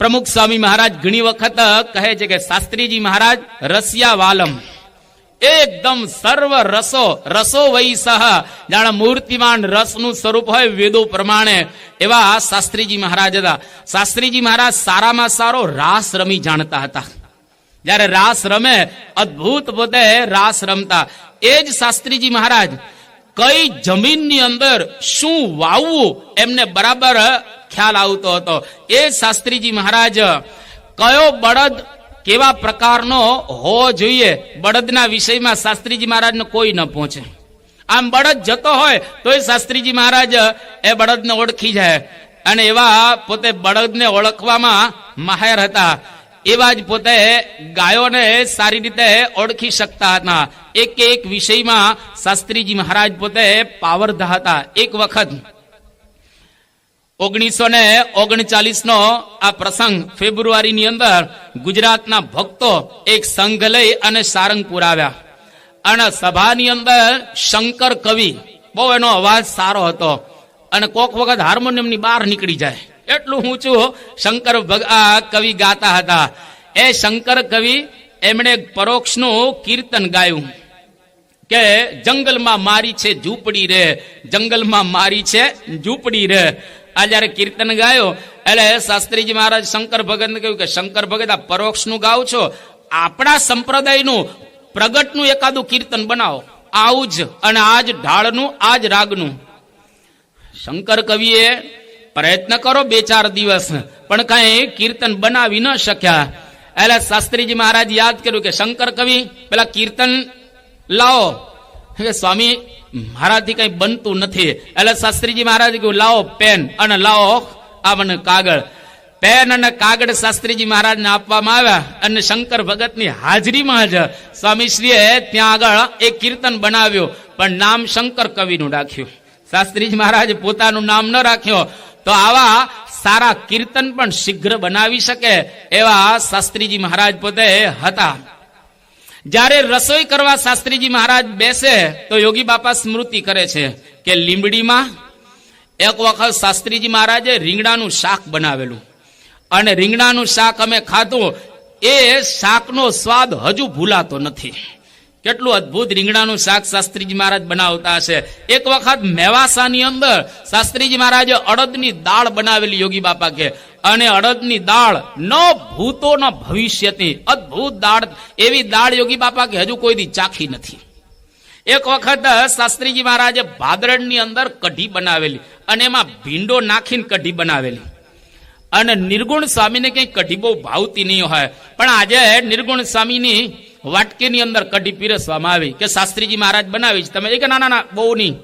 પ્રમુખ સ્વામી મહારાજ ઘણી વખત કહે છે કે શાસ્ત્રીજી મહારાજ રસિયા વાલમ, એકદમ સર્વ રસો વૈ સહ, જાણે મૂર્તિમાન રસનું સ્વરૂપ હોય વેદો પ્રમાણે, એવા શાસ્ત્રીજી મહારાજ હતા. શાસ્ત્રીજી મહારાજ સારામાં સારો રાસ રમી જાણતા હતા. જયારે રાસ રમે અદ્ભુત પોતે રાસ રમતા. એ જ શાસ્ત્રીજી મહારાજ કઈ જમીનની અંદર શું વાવવું એમને બરાબર ખ્યાલ આવતો હતો. એ શાસ્ત્રીજી મહારાજ કયો બળદ કેવા પ્રકારનો હોવો જોઈએ, બળદના વિષયમાં શાસ્ત્રીજી મહારાજને કોઈ ન પહોંચે. આમ બળદ જતો હોય તો એ શાસ્ત્રીજી મહારાજ એ બળદને ઓળખી જાય, અને એવા પોતે બળદને ઓળખવામાં માહેર હતા. એવા જ પોતે ગાયોને સારી રીતે ઓળખી શકતા હતા. એક વિષયમાં શાસ્ત્રીજી મહારાજ પોતે પાવરધા હતા. એક વખત 1939 આ પ્રસંગ ફેબ્રુઆરીની અંદર ગુજરાતના ભક્તો એક સંઘ લઈ અને સારંગપુર આવ્યા, અને સભાની અંદર શંકર કવિ, બહુ એનો અવાજ સારો હતો, અને કોક વખત હાર્મોનિયમની બહાર નીકળી જાય એટલું ઊંચું શંકર કવિ ગાતા હતા. એ શંકર કવિ એમણે પરોક્ષનું કીર્તન ગાયું કે જંગલમાં મારી છે ઝૂંપડી રે, જંગલમાં મારી છે ઝૂંપડી રે. આ જયારે કીર્તન ગાયો એટલે શાસ્ત્રીજી મહારાજ શંકર ભગતને કહ્યું કે શંકર ભગત આ પરોક્ષનું ગાવ છો, આપણા સંપ્રદાયનું પ્રગટનું એકાદું કીર્તન બનાવો, આવું જ, અને આજ ઢાળનું આજ રાગનું. શંકર કવિએ પ્રયત્ન કરો 2-4 દિવસ, પણ કઈ કીર્તન બનાવી ન શક્યા. એટલે શાસ્ત્રીજી મહારાજ યાદ કર્યું કે શંકર કવિ પેલા કીર્તન લાવો. સ્વામી મારાથી કઈ બનતું નથી. એટલે શાસ્ત્રીજી મહારાજ કહ્યું લાવો પેન અને લાવો આ મને કાગળ. પેન અને કાગળ શાસ્ત્રીજી મહારાજને આપવામાં આવ્યા, અને શંકર ભગતની હાજરીમાં જ સ્વામીશ્રીએ ત્યાં આગળ એક કીર્તન બનાવ્યું, પણ નામ શંકર કવિનું રાખ્યું. શાસ્ત્રીજી મહારાજ પોતાનું નામ ન રાખ્યો તો આવા સારા કીર્તન પણ શીઘ્ર બનાવી શકે એવા શાસ્ત્રીજી મહારાજ પોતે હતા. જ્યારે રસોઈ કરવા શાસ્ત્રીજી મહારાજ બેસે તો યોગી બાપા સ્મૃતિ કરે છે કે લીંબડીમાં એક વખત શાસ્ત્રીજી મહારાજે રીંગણાનું શાક બનાવેલું, અને રીંગણાનું શાક અમે ખાધું. એ શાકનો સ્વાદ હજુ ભૂલાતો નથી. કેટલું અદ્ભુત રીંગણાનું શાક શાસ્ત્રીજી મહારાજ બનાવતા હશે. એક વખત મેવાસાની અંદર શાસ્ત્રીજી મહારાજે અડદની દાળ બનાવેલી યોગી બાપા કે, અને અડદની દાળ ન ભૂતો ન ભવિષ્યની અદ્ભુત દાળ, એવી દાળ યોગી બાપા કે હજુ કોઈ દી ચાખી નથી. એક વખત શાસ્ત્રીજી મહારાજે ભાદરણની અંદર કઢી બનાવેલી, અને એમાં ભીંડો નાખીને કઢી બનાવેલી. અને નિર્ગુણ સ્વામીને કઈ કઢી બહુ ભાવતી નહીં હોય, પણ આજે નિર્ગુણ સ્વામીની વાટકીની અંદર કઢી પીરસવામાં આવી કે શાસ્ત્રીજી મહારાજ બનાવી છે, તમે કે ના બહુ નહીં.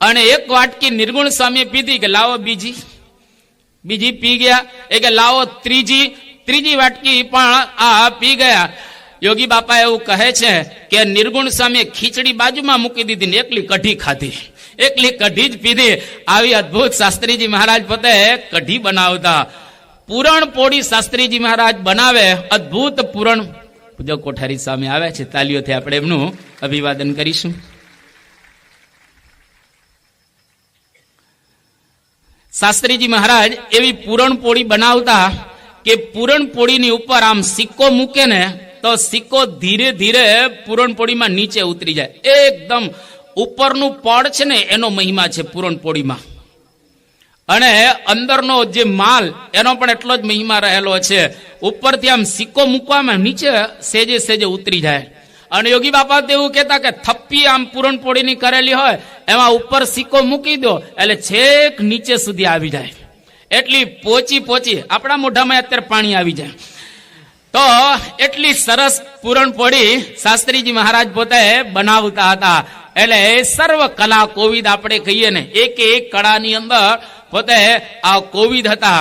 અને એક વાટકી નિર્ગુણ સ્વામીએ પીધી કે લાવો બીજી પી ગયા. એ કે લાવો ત્રીજી વાટકી પણ આ પી ગયા. યોગી બાપા એવું કહે છે કે નિર્ગુણ સ્વામીએ ખીચડી બાજુમાં મૂકી દીધી ને એકલી કઢી ખાધી, એકલી કઢી જ પીધી. આવી અદ્ભુત શાસ્ત્રીજી મહારાજ પોતે કઢી બનાવતા. પૂરણ પોળી શાસ્ત્રીજી મહારાજ બનાવે, અદ્ભુત પૂરણ. પૂજક કોઠારી સ્વામી આવ્યા છે, તાલીઓથી આપણે એમનું અભિવાદન કરીશું. શાસ્ત્રીજી મહારાજ એવી પૂરણપોળી બનાવતા કે પૂરણપોળીની ઉપર આમ સિક્કો મૂકે ને તો સિક્કો ધીરે ધીરે પૂરણપોળીમાં નીચે ઉતરી જાય. એકદમ ઉપરનું પડ છે ને એનો મહિમા છે પૂરણપોળીમાં, અને અંદરનો જે માલ એનો પણ એટલો જ મહિમા રહેલો છે. ઉપરથી આમ સિક્કો મૂકવામાં નીચે સેજે સેજે ઉતરી જાય. અને યોગી બાપા તો એવું કહેતા કે થપ્પી આમ પૂરણપોળીની કરેલી હોય એમાં ઉપર સિક્કો મૂકી દો એટલે છેક નીચે સુધી આવી જાય. એટલી પોચી આપણા મોઢામાં અત્યારે પાણી આવી જાય. તો એટલી સરસ પૂરણપોળી શાસ્ત્રીજી મહારાજ પોતે બનાવતા હતા. એટલે સર્વ કલા કોવિદ આપણે કહીએ ને, એક કળાની અંદર પોતે આ કોવિદ હતા.